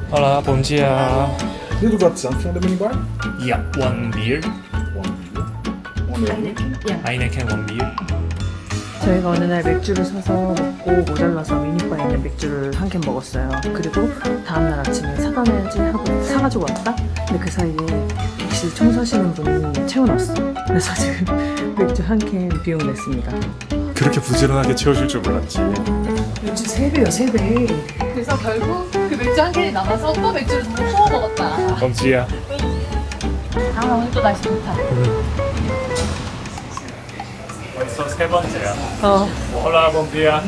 Hola, bom dia. Dit doet wat van de minibar? Yeah, one beer. Heineken. Heineken, one beer. 저희가 어느 날 맥주를 사서 먹고 모자라서 미니바에 있는 맥주를 한 캔 먹었어요. 그리고 다음날 아침에 사가야지 하고 사가지고 왔다? 근데 그 사이에 객실 청소하시는 분이 채워놨어. 그래서 지금 맥주 한 캔 비용 냈습니다. 그렇게 부지런하게 채워줄 줄 몰랐지. 맥주 3배요, 3배. 그래서 결국 그 맥주 한 캔이 남아서 또 맥주를 더 퍼 먹었다. bom dia. 아 오늘 또 날씨 좋다. 벌써 세 번째야. Hola, bom dia.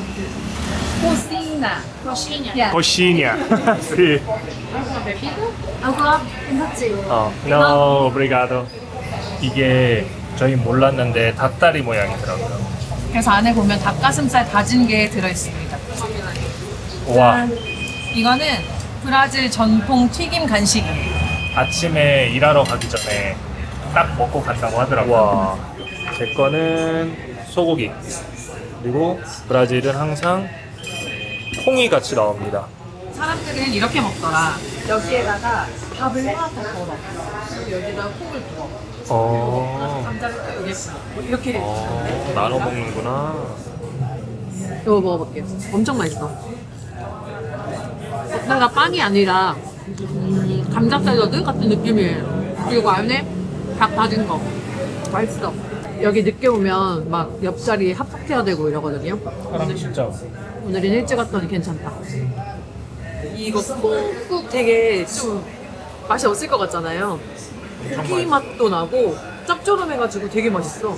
Cocina. Coxinha. Coxinha. Sí. Bebido? Agua. 괜찮지? No, obrigado. 이게 저희 몰랐는데 닭다리 모양이더라고요. 그래서 안에 보면 닭가슴살 다진 게 들어있습니다. 와, 이거는 브라질 전통 튀김 간식이에요. 아침에 일하러 가기 전에 딱 먹고 간다고 하더라고요. 와, 제 거는 소고기. 그리고 브라질은 항상 콩이 같이 나옵니다. 사람들은 이렇게 먹더라. 여기에다가 밥을 하나 더 걸어. 그리고 여기다가 콩을 부어. 감자를 또 여기에 부어. 이렇게. 나눠 먹는구나. 이거 먹어볼게요. 엄청 맛있어. 겉에가 빵이 아니라 감자 샐러드 같은 느낌이에요. 그리고 안에 닭 다진 거. 맛있어. 여기 늦게 오면 막 옆자리 합석해야 되고 이러거든요. 사람 진짜. 오늘은 일찍 왔더니 괜찮다. 이거 콩국 되게 좀 맛이 없을 것 같잖아요. 고기 맛도 나고 짭조름해가지고 되게 맛있어.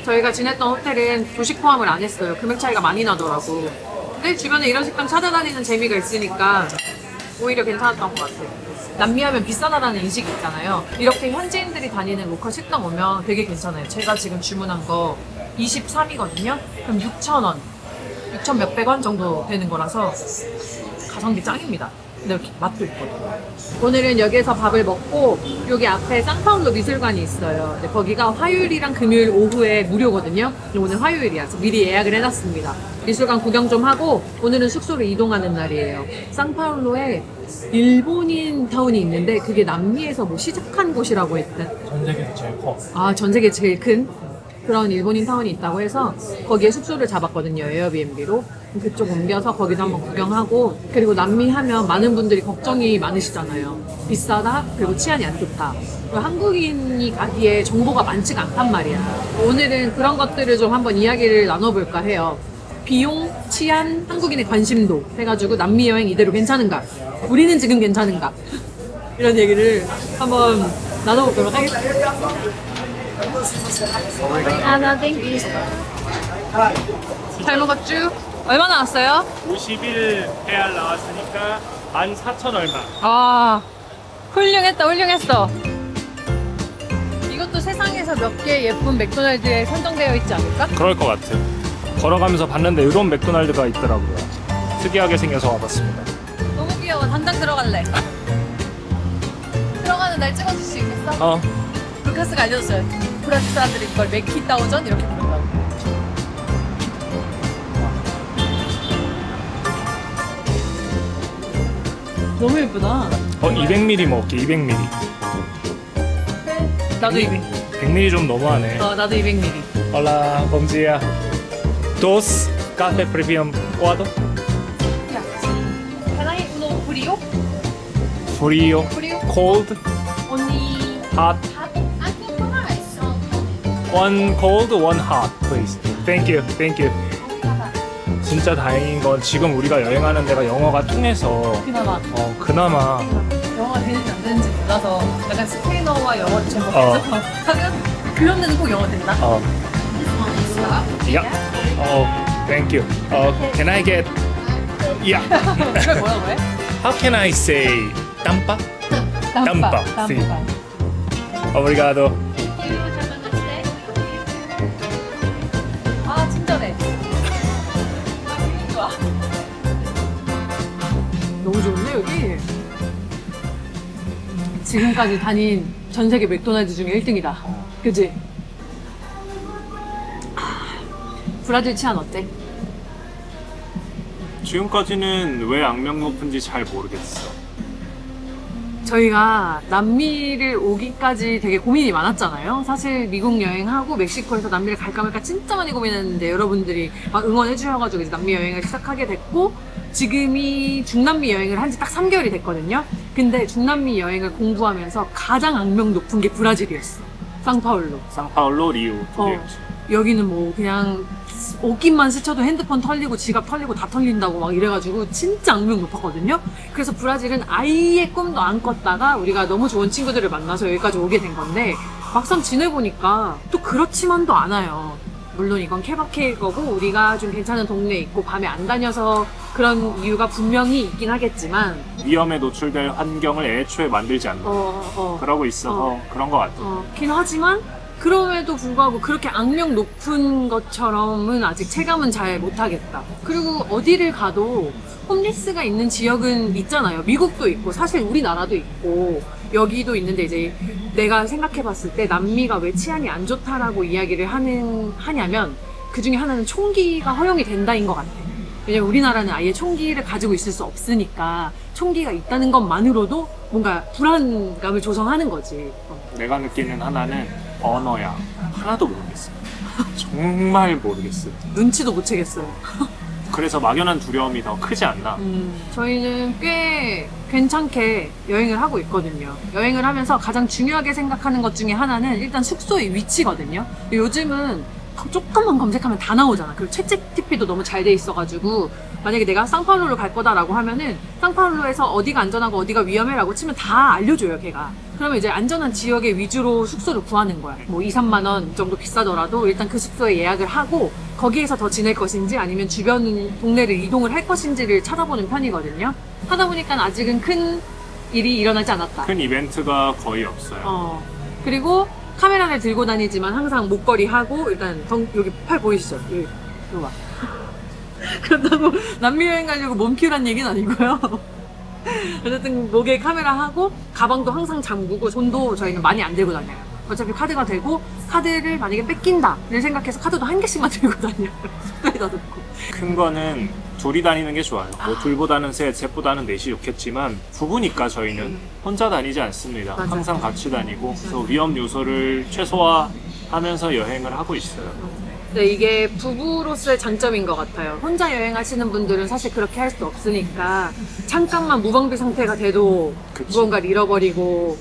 저희가 지냈던 호텔은 조식 포함을 안 했어요. 금액 차이가 많이 나더라고. 근데 주변에 이런 식당 찾아다니는 재미가 있으니까 오히려 괜찮았던 것 같아요. 남미하면 비싸다라는 인식이 있잖아요. 이렇게 현지인들이 다니는 로컬 식당 오면 되게 괜찮아요. 제가 지금 주문한 거 23이거든요. 그럼 6,000원, 6,000 몇백 원 정도 되는 거라서 가성비 짱입니다. 근데 이렇게 맛도 있거든요. 오늘은 여기에서 밥을 먹고 여기 앞에 상파울로 미술관이 있어요. 근데 거기가 화요일이랑 금요일 오후에 무료거든요. 오늘 화요일이야. 그래서 미리 예약을 해놨습니다. 미술관 구경 좀 하고 오늘은 숙소로 이동하는 날이에요. 상파울로에 일본인 타운이 있는데 그게 남미에서 뭐 시작한 곳이라고 했대. 전 세계에서 제일 커. 아, 전 세계 제일 큰 그런 일본인 타운이 있다고 해서 거기에 숙소를 잡았거든요. 에어비앤비로. 그쪽 옮겨서 거기도 한번 구경하고, 그리고 남미 하면 많은 분들이 걱정이 많으시잖아요. 비싸다, 그리고 치안이 안 좋다. 그리고 한국인이 가기에 정보가 많지가 않단 말이야. 오늘은 그런 것들을 좀 한번 이야기를 나눠볼까 해요. 비용, 치안, 한국인의 관심도 해가지고 남미 여행 이대로 괜찮은가? 우리는 지금 괜찮은가? 이런 얘기를 한번 나눠보도록 하겠습니다. 잘 먹었죠? 얼마 나왔어요? 51 나왔으니까 14,000 얼마. 아, 훌륭했다, 훌륭했어. 이것도 세상에서 몇 개 예쁜 맥도날드에 선정되어 있지 않을까? 그럴 것 같아. 걸어가면서 봤는데 이런 맥도날드가 있더라고요. 특이하게 생겨서 와봤습니다. 너무 귀여워. 당장 들어갈래. 들어가는 날 찍어줄 수 있겠어? 루카스가 알려줬어요. 브라질 사람들이 이걸 맥키다우전 이렇게 부른다고. 너무 예쁘다. 200ml 먹을게. 200ml. 나도 200. 100ml 좀 너무하네. 나도 200ml. Hola, bom dia. Dos café premium cuado. Can I uno frio? Frio. Frio? Cold. Only Hot. hot? I think rice. One cold, one hot, please. Thank you. Thank you. 진짜 다행인 건 지금 우리가 여행하는 데가 영어가 통해서 그나마 그나마 영어가 되는지 안 되는지 몰라서 약간 스페인어와 영어 접목해서 하면 그런 데는 꼭 영어 된다. Yeah. Thank you. Can I get? Yeah. 이걸 뭐라고 해? How can I say tampa? Tampa. Sí. Obrigado. 아, 친절해. 좋아. 너무 좋은데 여기? 지금까지 다닌 전 세계 맥도날드 중에 1등이다. 그치? 브라질 치안 어때? 지금까지는 왜 악명 높은지 잘 모르겠어. 저희가 남미를 오기까지 되게 고민이 많았잖아요. 사실 미국 여행하고 멕시코에서 남미를 갈까 말까 진짜 많이 고민했는데 여러분들이 막 응원해 주셔가지고 이제 남미 여행을 시작하게 됐고 지금이 중남미 여행을 한 지 딱 3개월이 됐거든요. 근데 중남미 여행을 공부하면서 가장 악명 높은 게 브라질이었어. 상파울로. 상파울로, 리우 두 개였지. 여기는 뭐 그냥 옷깃만 스쳐도 핸드폰 털리고 지갑 털리고 다 털린다고 막 이래가지고 진짜 악명 높았거든요. 그래서 브라질은 아예 꿈도 안 꿨다가 우리가 너무 좋은 친구들을 만나서 여기까지 오게 된 건데 막상 지내보니까 또 그렇지만도 않아요. 물론 이건 케바케일 거고 우리가 좀 괜찮은 동네에 있고 밤에 안 다녀서 그런 이유가 분명히 있긴 하겠지만 위험에 노출될 환경을 애초에 만들지 않는 그러고 있어서 그런 것 같아. 긴 하지만 그럼에도 불구하고 그렇게 악명 높은 것처럼은 아직 체감은 잘 못하겠다. 그리고 어디를 가도 홈리스가 있는 지역은 있잖아요. 미국도 있고 사실 우리나라도 있고 여기도 있는데 이제 내가 생각해봤을 때 남미가 왜 치안이 안 좋다라고 이야기를 하냐면 그 중에 하나는 총기가 허용이 된다인 것 같아. 왜냐면 우리나라는 아예 총기를 가지고 있을 수 없으니까 총기가 있다는 것만으로도 뭔가 불안감을 조성하는 거지. 내가 느끼는 하나는 언어야. 하나도 모르겠어. 정말 모르겠어. 눈치도 못 채겠어요. 그래서 막연한 두려움이 더 크지 않나. 저희는 꽤 괜찮게 여행을 하고 있거든요. 여행을 하면서 가장 중요하게 생각하는 것 중에 하나는 일단 숙소의 위치거든요. 요즘은 조금만 검색하면 다 나오잖아. 그리고 챗GPT도 너무 잘 돼 있어가지고 만약에 내가 상파울로를 갈 거다라고 하면은 상파울로에서 어디가 안전하고 어디가 위험해라고 치면 다 알려줘요, 걔가. 그러면 이제 안전한 지역에 위주로 숙소를 구하는 거야. 뭐 2, 3만 원 정도 비싸더라도 일단 그 숙소에 예약을 하고 거기에서 더 지낼 것인지 아니면 주변 동네를 이동을 할 것인지를 찾아보는 편이거든요. 하다 보니까 아직은 큰 일이 일어나지 않았다. 큰 이벤트가 거의 없어요. 그리고 카메라를 들고 다니지만 항상 목걸이 하고 일단 여기 팔 보이시죠? 여기 이거 봐. 그렇다고 남미 여행 가려고 몸 키우란 얘기는 아니고요. 어쨌든 목에 카메라 하고 가방도 항상 잠그고 돈도 저희는 많이 안 들고 다녀요. 어차피 카드가 되고 카드를 만약에 뺏긴다를 생각해서 카드도 한 개씩만 들고 다녀요. 숙소에다 놓고. 큰 거는 둘이 다니는 게 좋아요. 뭐 둘보다는 셋, 셋보다는 넷이 좋겠지만 부부니까 저희는 혼자 다니지 않습니다. 맞아. 항상 같이 다니고 그래서 위험 요소를 최소화하면서 여행을 하고 있어요. 네, 이게 부부로서의 장점인 것 같아요. 혼자 여행하시는 분들은 사실 그렇게 할 수 없으니까 잠깐만 무방비 상태가 돼도 그치. 무언가를 잃어버리고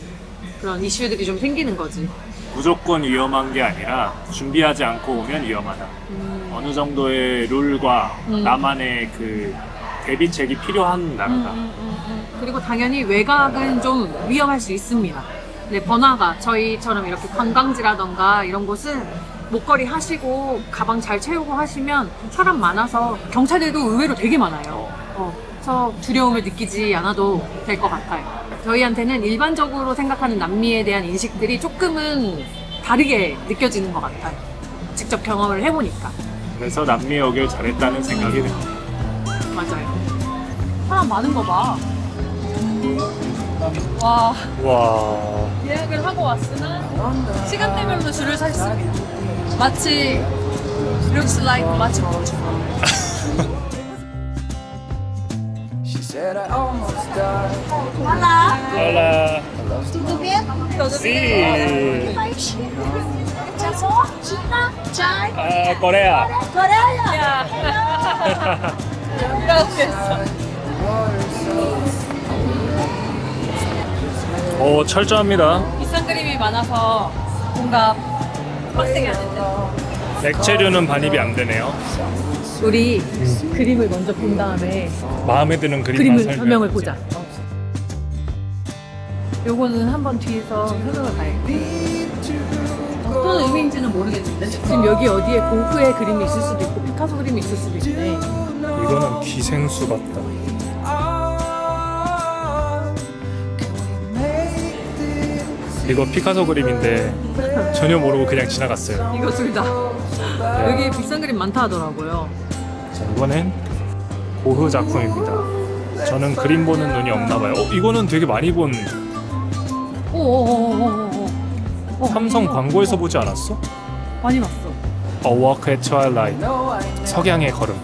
그런 이슈들이 좀 생기는 거지. 무조건 위험한 게 아니라 준비하지 않고 오면 위험하다. 어느 정도의 룰과 나만의 그 대비책이 필요한 나라다. 그리고 당연히 외곽은 좀 위험할 수 있습니다. 네, 번화가 저희처럼 이렇게 관광지라던가 이런 곳은 목걸이 하시고 가방 잘 채우고 하시면 사람 많아서 경찰들도 의외로 되게 많아요. 그래서 두려움을 느끼지 않아도 될 것 같아요. 저희한테는 일반적으로 생각하는 남미에 대한 인식들이 조금은 다르게 느껴지는 것 같아요. 직접 경험을 해보니까. 그래서 남미에 오길 잘했다는 생각이 듭니다. 맞아요. 사람 많은 거 봐. 와, 와. 예약을 하고 왔으나 시간대별로 줄을 서 있습니다. 마치 looks like 마치 뭐죠? Hola. ¿Todo bien? Sí. País. Japón, China, China, Corea. Corea. 오, 철저합니다. 비싼 그림이 많아서 뭔가 빡세게 하는데. 액체류는 반입이 안 되네요. 우리 그림을 먼저 본 다음에 마음에 드는 그림만 그림을 설명을 보자. 요거는 한번 뒤에서 설명을 봐야겠네. 어떤 의미인지는 모르겠는데 지금 여기 어디에 고흐의 그림이 있을 수도 있고 피카소 그림이 있을 수도 있네. 이거는 기생수 같다. 이거 피카소 그림인데 전혀 모르고 그냥 지나갔어요. 이거 둘 다. 여기 비싼 그림 많다 하더라고요. 자, 이번엔 고흐 작품입니다. 저는 그림 보는 눈이 없나 봐요. 이거는 되게 많이 본 삼성 광고에서 보지 않았어? 많이 봤어. A Walk at Twilight. 석양의 걸음.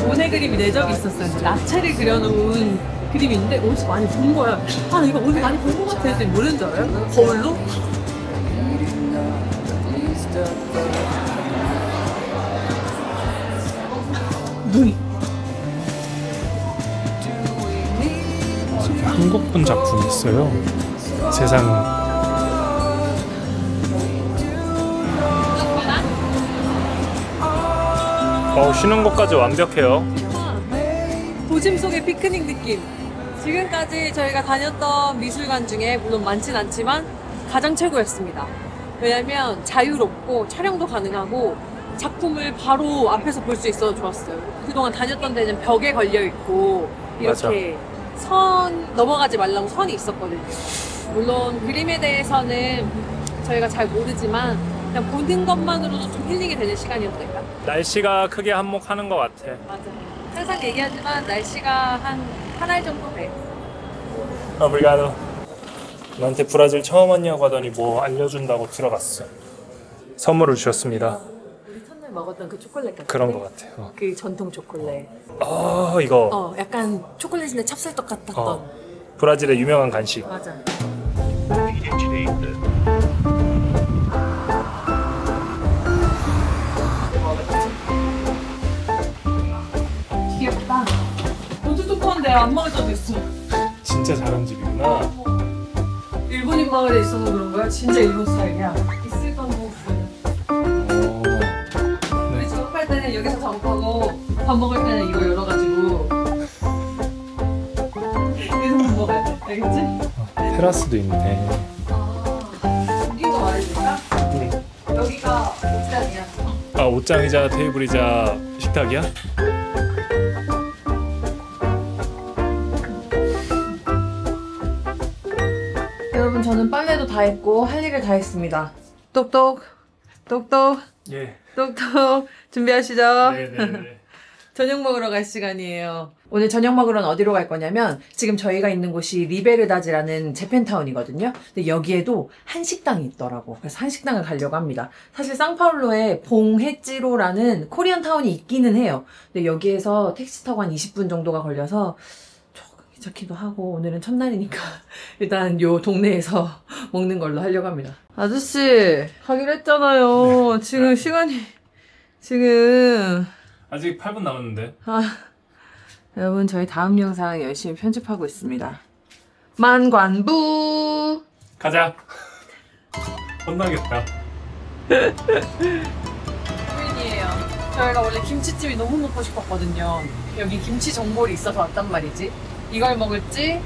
모네 그림이 내적이 있었어요. 근데 나체를 그려놓은 그림인데 어디서 많이 본 거야. 아, 나 이거 어디 많이 본 것 같아. 했더니 모르는 줄 알아요? 거울로? 눈이. 한국분 작품이 있어요. 세상. 쉬는 곳까지 완벽해요. 도심 속의 피크닉 느낌. 지금까지 저희가 다녔던 미술관 중에 물론 많진 않지만 가장 최고였습니다. 왜냐면 자유롭고 촬영도 가능하고 작품을 바로 앞에서 볼 수 있어서 좋았어요. 그동안 다녔던 데는 벽에 걸려있고 이렇게 선 넘어가지 말라고 선이 있었거든요. 물론 그림에 대해서는 저희가 잘 모르지만 그냥 보는 것만으로도 좀 힐링이 되는 시간이었달까? 날씨가 크게 한몫하는 것 같아. 맞아. 항상 얘기하지만 날씨가 한 알 정도 돼. 오브리가도. 너한테 브라질 처음 왔냐고 하더니 뭐 알려준다고 들어갔어. 선물을 주셨습니다. 우리 첫날 먹었던 그 초콜릿 같은 그런 것 같아요. 그 전통 초콜릿. 이거. 약간 초콜릿인데 찹쌀떡 같았던. 브라질의 유명한 간식. 맞아. 귀엽다. 엄청 조그만데 안 먹을 때도 있어. 진짜 잘한 집이구나. 일본인 마을에 있어서 그런 거야? 진짜 일본 스타일이야. 있을 건 뭐. 우리 작업할 때는 여기서 작업하고 밥 먹을 때는 이거 열어가지고 여기서 먹어야 돼. 알겠지? 테라스도 있네. 웃긴 거 말해줄까? 여기가 옷장이야. 옷장이자 테이블이자 식탁이야? 여러분, 저는 빨래도 다 했고 할 일을 다 했습니다. 똑똑 똑똑 예. 똑똑 준비하시죠. 네네네. 저녁 먹으러 갈 시간이에요. 오늘 저녁 먹으러는 어디로 갈 거냐면 지금 저희가 있는 곳이 리베르다지라는 재팬타운이거든요. 근데 여기에도 한식당이 있더라고. 그래서 한식당을 가려고 합니다. 사실 상파울루에 봉헤찌로라는 코리안 타운이 있기는 해요. 근데 여기에서 택시 타고 한 20분 정도가 걸려서 조금 귀찮기도 하고 오늘은 첫날이니까 일단 요 동네에서 먹는 걸로 하려고 합니다. 아저씨 가기로 했잖아요. 지금 시간이 지금 아직 8분 남았는데. 여러분, 저희 다음 영상 열심히 편집하고 있습니다. 만관부! 가자. 혼나겠다. 고민이에요. 저희가 원래 김치찜이 너무 먹고 싶었거든요. 여기 김치 전골이 있어서 왔단 말이지. 이걸 먹을지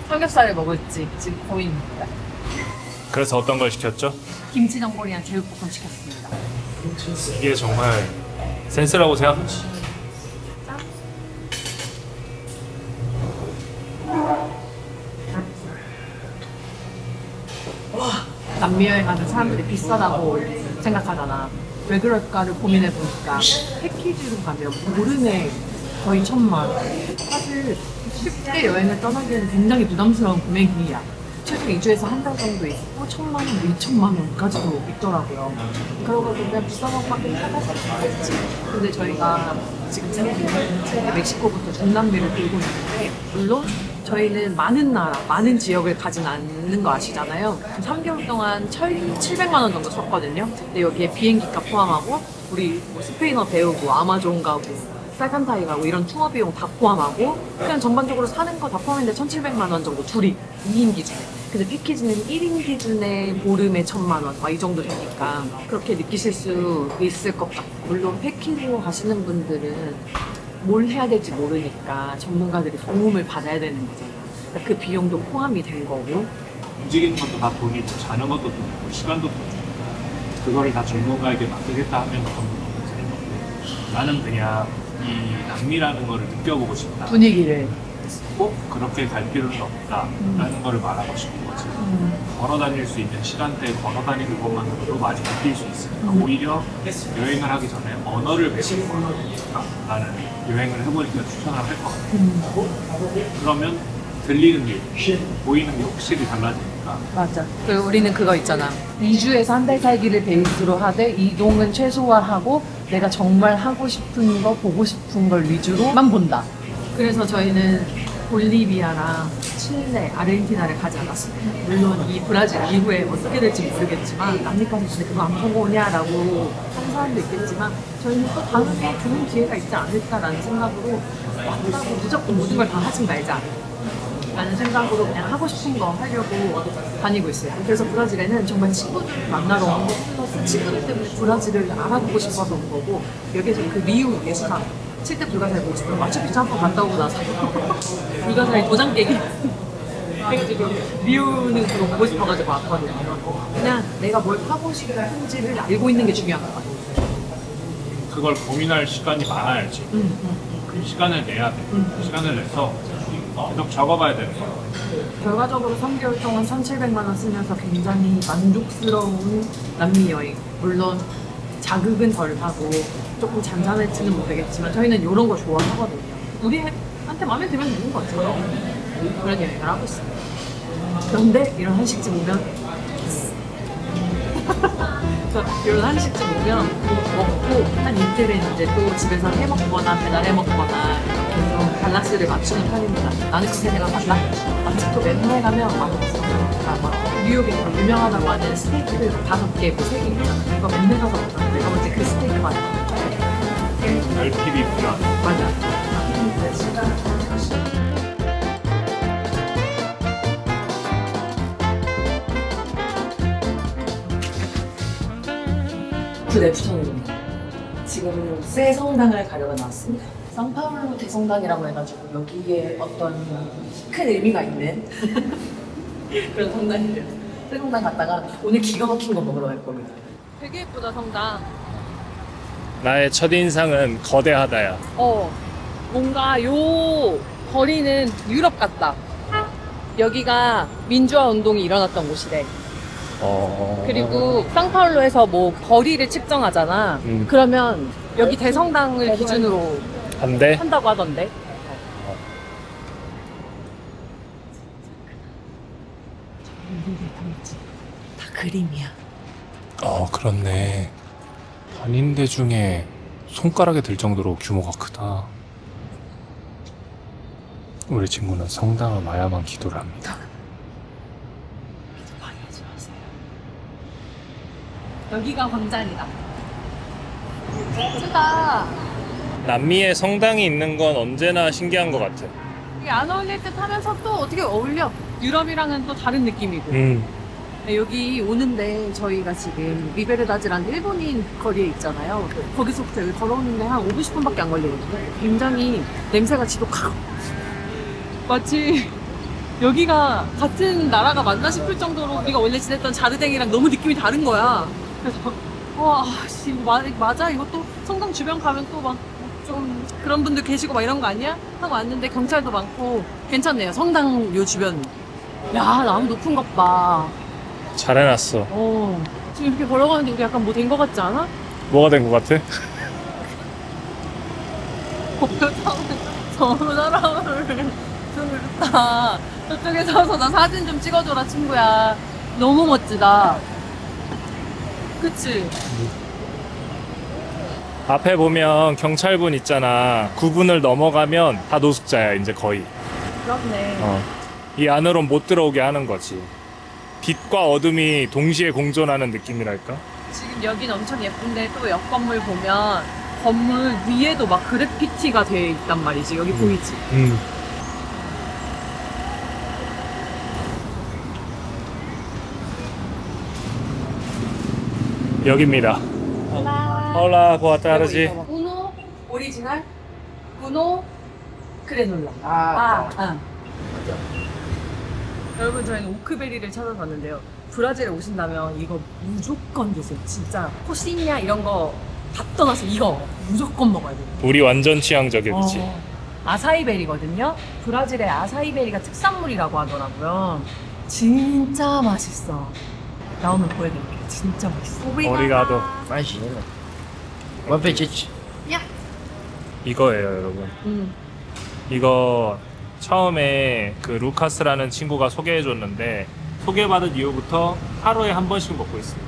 삼겹살을 먹을지 지금 고민입니다. 그래서 어떤 걸 시켰죠? 김치 전골이랑 제육볶음 시켰습니다. 이게 정말 센스라고 생각하지. 남미 여행 가는 사람들이 비싸다고 생각하잖아. 왜 그럴까를 고민해보니까 패키지로 가면 모르네 거의 1,000만. 사실 쉽게 여행을 떠나기에는 굉장히 부담스러운 금액이야. 최소 2주에서 한 달 정도 있고 1,000만 원, 2,000만 원까지도 있더라고요. 그러고 그냥 비싼 것밖에 찾아봤지. 근데 저희가 지금 생각해보면 멕시코부터 중남미를 돌고 있는데 물론 저희는 많은 나라, 많은 지역을 가진 않는 거 아시잖아요. 3개월 동안 1,700만 원 정도 썼거든요. 근데 여기에 비행기값 포함하고 우리 뭐 스페인어 배우고 아마존 가고 살칸타이 가고 이런 투어 비용 다 포함하고 그냥 전반적으로 사는 거 다 포함했는데 1,700만 원 정도 둘이 2인 기준에. 근데 패키지는 1인 기준에 보름에 1,000만 원 막 이 정도 되니까 그렇게 느끼실 수 있을 것 같아요. 물론 패키지로 가시는 분들은 뭘 해야 될지 모르니까 전문가들의 도움을 받아야 되는 거잖아. 그러니까 그 비용도 포함이 된 거고. 움직이는 것도 다 돈이고 자는 것도 돈이고 시간도 돈이고 그거를 다 전문가에게 맡기겠다 하면 전부 너무 재미없고 나는 그냥 이 남미라는 거를 느껴보고 싶다. 분위기를. 꼭 그렇게 갈 필요는 없다라는 거를 말하고 싶은 거지. 걸어 다닐 수 있는 시간대에 걸어 다니는 것만으로도 많이 느낄 수 있으니까 오히려 여행을 하기 전에 언어를 배우는 거는 나는 여행을 해보니까 추천을 할 것 같아. 그러면 들리는 게, 보이는 게 확실히 달라지니까 맞아. 그리고 우리는 그거 있잖아. 2주에서 한 달 살기를 베이스로 하되 이동은 최소화하고 내가 정말 하고 싶은 거, 보고 싶은 걸 위주로만 본다. 그래서 저희는 볼리비아랑 칠레, 아르헨티나를 가지 않았어요. 물론 이 브라질 이후에 어떻게 될지 모르겠지만 남미까지 근데 그거 안 보고 오냐라고 하는 사람도 있겠지만 저희는 또 다음에 좋은 기회가 있지 않을까라는 생각으로 왔다고 무조건 모든 걸 다 하진 말자 라는 생각으로 그냥 하고 싶은 거 하려고 다니고 있어요. 그래서 브라질에는 정말 친구들 만나러 온 거 플러스 친구들 때문에 브라질을 알아보고 싶어서 온 거고 여기서 그 리우 예수상 7대 불가사리 보고 싶어요. 마추픽추 한 번 갔다 오고 나서 불가사리 도장 깨기 해가지고 리우는 그거 보고 싶어가지고 왔거든요. 그냥 내가 뭘 하고 싶은지를 알고 있는 게 중요한 것 같아요. 그걸 고민할 시간이 많아야지. 그 시간을 내야 돼. 그 시간을 내서 계속 적어봐야 되는 거야. 결과적으로 3개월 동안 1,700만 원 쓰면서 굉장히 만족스러운 남미 여행. 물론 자극은 덜 하고 조금 잔잔할지는 모르겠지만 저희는 이런 거 좋아하거든요. 우리한테 마음에 들면 되는 것 같아요. 그런 여행을 하고 있어요. 그런데 이런 한식집 오면 이런 한식집 오면 먹고 한 이틀은 이제 또 집에서 해먹거나 배달해 먹거나 이렇게 좀 밸런스를 맞추는 편입니다. 나는 그새 내가 달라. 아직도 맨날 가면 맛없어. 그러니까 막 뉴욕에 유명하다고 하는 스테이크 5개, 뭐 3개 있잖아. 이거 맨날 가서 먹잖아. 내가 먼저 그 스테이크 맛있어. 별핍이 필요하다. 맞아. 굿앱 추천해줍니다. 지금은 새 성당을 가려고 나왔습니다. 상파울루 대성당이라고 해가지고 여기에 어떤 큰 의미가 있는 그런 성당이래요. 새 성당 갔다가 오늘 기가 막힌 거 먹으러 갈 겁니다. 되게 예쁘다 성당. 나의 첫인상은 거대하다야. 뭔가 요 거리는 유럽 같다. 여기가 민주화 운동이 일어났던 곳이래. 그리고 상파울루에서 뭐 거리를 측정하잖아. 그러면 여기 대성당을 기준으로 안 돼? 한다고 하던데. 다 그림이야. 그렇네. 단인대 중에 손가락에 들 정도로 규모가 크다. 우리 친구는 성당을 와야만 기도를 합니다. 방해하지 마세요. 여기가 광장이다. 예쁘다. 남미에 성당이 있는 건 언제나 신기한 것 같아. 이게 안 어울릴 듯 하면서 또 어떻게 어울려. 유럽이랑은 또 다른 느낌이고. 여기 오는데 저희가 지금 리베르다즈라는 일본인 거리에 있잖아요. 거기서부터 여기 걸어오는데 한 50분밖에 안 걸리거든요. 굉장히 냄새가 지독하고 마치 여기가 같은 나라가 맞나 싶을 정도로 우리가 원래 지냈던 자르댕이랑 너무 느낌이 다른 거야. 그래서 와, 씨, 이거 맞아? 이것도 성당 주변 가면 또 막 좀 그런 분들 계시고 막 이런 거 아니야? 하고 왔는데 경찰도 많고 괜찮네요. 성당 요 주변. 야, 나무 높은 것 봐. 잘 해놨어. 지금 이렇게 걸어가는데 우리 약간 뭐 된 거 같지 않아? 뭐가 된 것 같아? 저 사람을 좀 그렇다. 저쪽에 서서 나 사진 좀 찍어줘라 친구야. 너무 멋지다. 그치? 앞에 보면 경찰분 있잖아. 9분을 넘어가면 다 노숙자야 이제 거의. 그렇네. 이 안으로 못 들어오게 하는 거지. 빛과 어둠이 동시에 공존하는 느낌이랄까? 지금 여긴 엄청 예쁜데 또 옆 건물 보면 건물 위에도 막 그래피티가 되어 있단 말이지. 여기 보이지? 여기입니다. Hola, boa tarde. 우노 오리지널, 우노 그래놀라. 여러분 저희는 오크베리를 찾아봤는데요. 브라질에 오신다면 이거 무조건 드세요. 진짜 코시냐 이런 거 다 떠나서 이거 무조건 먹어야 돼요. 우리 완전 취향적이지. 아사이베리거든요. 브라질의 아사이베리가 특산물이라고 하더라고요. 진짜 맛있어. 나오면 보여드릴게요. 진짜 맛있어. 오리가도. Imagina. Bom apetite. 이거예요, 여러분. 이거 처음에 그 루카스라는 친구가 소개해줬는데 소개받은 이후부터 하루에 한 번씩 먹고 있어요.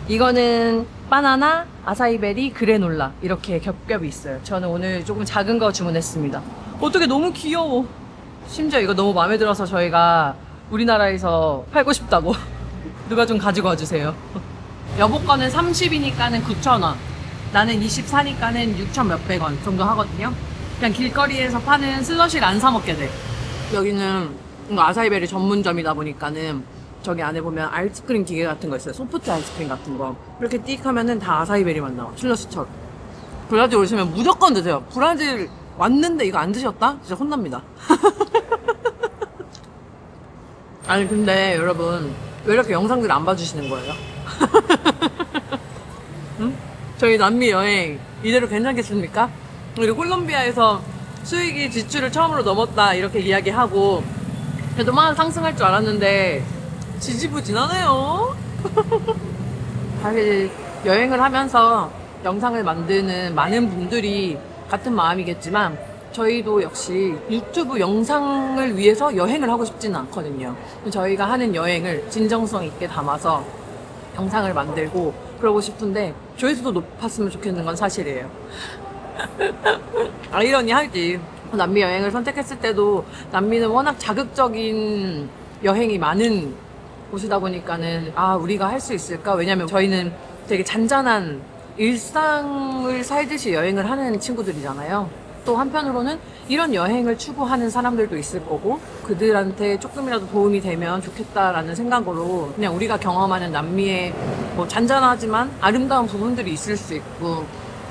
이거는 바나나, 아사이베리, 그래놀라 이렇게 겹겹이 있어요. 저는 오늘 조금 작은 거 주문했습니다. 어떻게 너무 귀여워. 심지어 이거 너무 마음에 들어서 저희가 우리나라에서 팔고 싶다고 누가 좀 가지고 와주세요. 여보 거는 30이니까는 9,000원, 나는 24니까는 6,000 몇백 원 정도 하거든요. 그냥 길거리에서 파는 슬러시를 안 사 먹게 돼. 여기는 아사이베리 전문점이다 보니까는 저기 안에 보면 아이스크림 기계 같은 거 있어요. 소프트 아이스크림 같은 거. 이렇게 띡 하면은 다 아사이베리만 나와. 슬러시처럼. 브라질 오시면 무조건 드세요. 브라질 왔는데 이거 안 드셨다? 진짜 혼납니다. 아니 근데 여러분 왜 이렇게 영상들 안 봐주시는 거예요? 응? 저희 남미 여행 이대로 괜찮겠습니까? 우리 콜롬비아에서 수익이 지출을 처음으로 넘었다 이렇게 이야기하고 그래도 막 상승할 줄 알았는데 지지부진하네요. 사실 여행을 하면서 영상을 만드는 많은 분들이 같은 마음이겠지만 저희도 역시 유튜브 영상을 위해서 여행을 하고 싶지는 않거든요. 저희가 하는 여행을 진정성 있게 담아서 영상을 만들고 그러고 싶은데 조회수도 높았으면 좋겠는 건 사실이에요. 아이러니하지. 남미 여행을 선택했을 때도 남미는 워낙 자극적인 여행이 많은 곳이다 보니까는 아 우리가 할 수 있을까? 왜냐면 저희는 되게 잔잔한 일상을 살듯이 여행을 하는 친구들이잖아요. 또 한편으로는 이런 여행을 추구하는 사람들도 있을 거고 그들한테 조금이라도 도움이 되면 좋겠다라는 생각으로 그냥 우리가 경험하는 남미의 뭐 잔잔하지만 아름다운 부분들이 있을 수 있고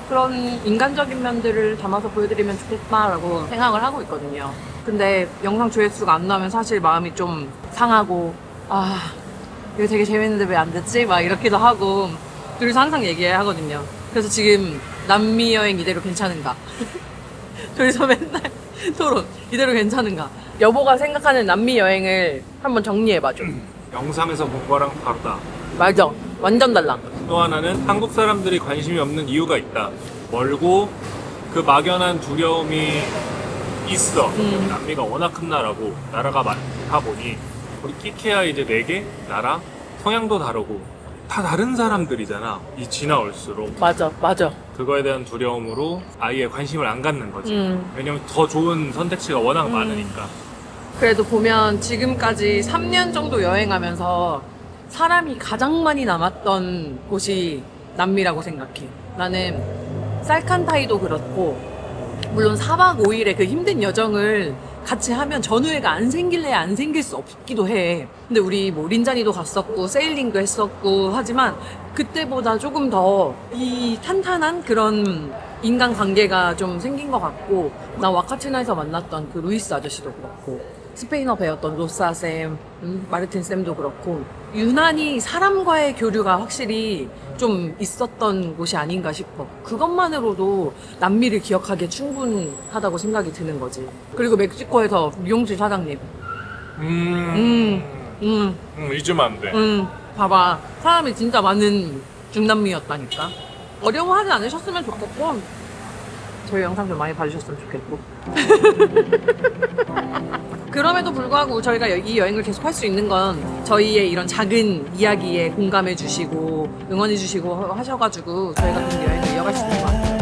그런 인간적인 면들을 담아서 보여드리면 좋겠다라고 생각을 하고 있거든요. 근데 영상 조회수가 안 나오면 사실 마음이 좀 상하고 아 이거 되게 재밌는데 왜 안 됐지? 막 이렇기도 하고 둘이서 항상 얘기하거든요. 그래서 지금 남미 여행 이대로 괜찮은가? 둘이서 맨날 토론 이대로 괜찮은가? 여보가 생각하는 남미 여행을 한번 정리해봐줘. 영상에서 본 거랑 다르다. 맞아, 완전 달라. 또 하나는 한국 사람들이 관심이 없는 이유가 있다. 멀고 그 막연한 두려움이 있어. 남미가 워낙 큰 나라고 나라가 많다 보니 우리 끼케야 이제 4개 나라 성향도 다르고 다 다른 사람들이잖아. 이 지나올수록 맞아. 그거에 대한 두려움으로 아예 관심을 안 갖는 거지. 왜냐면 더 좋은 선택지가 워낙 많으니까. 그래도 보면 지금까지 3년 정도 여행하면서 사람이 가장 많이 남았던 곳이 남미라고 생각해. 나는 살칸타이도 그렇고 물론 4박 5일의 그 힘든 여정을 같이 하면 전후회가 안 생길래 안 생길 수 없기도 해. 근데 우리 뭐 린자니도 갔었고 세일링도 했었고 하지만 그때보다 조금 더 이 탄탄한 그런 인간관계가 좀 생긴 것 같고 나 와카츠나에서 만났던 그 루이스 아저씨도 그렇고 스페인어 배웠던 로사 쌤, 마르틴 쌤도 그렇고 유난히 사람과의 교류가 확실히 좀 있었던 곳이 아닌가 싶어. 그것만으로도 남미를 기억하기에 충분하다고 생각이 드는 거지. 그리고 멕시코에서 미용실 사장님. 잊으면 안 돼. 봐봐. 사람이 진짜 많은 중남미였다니까. 어려워하지 않으셨으면 좋겠고 저희 영상 좀 많이 봐주셨으면 좋겠고 그럼에도 불구하고 저희가 이 여행을 계속 할 수 있는 건 저희의 이런 작은 이야기에 공감해 주시고 응원해 주시고 하셔가지고 저희가 그 여행을 이어갈 수 있는 것 같아요.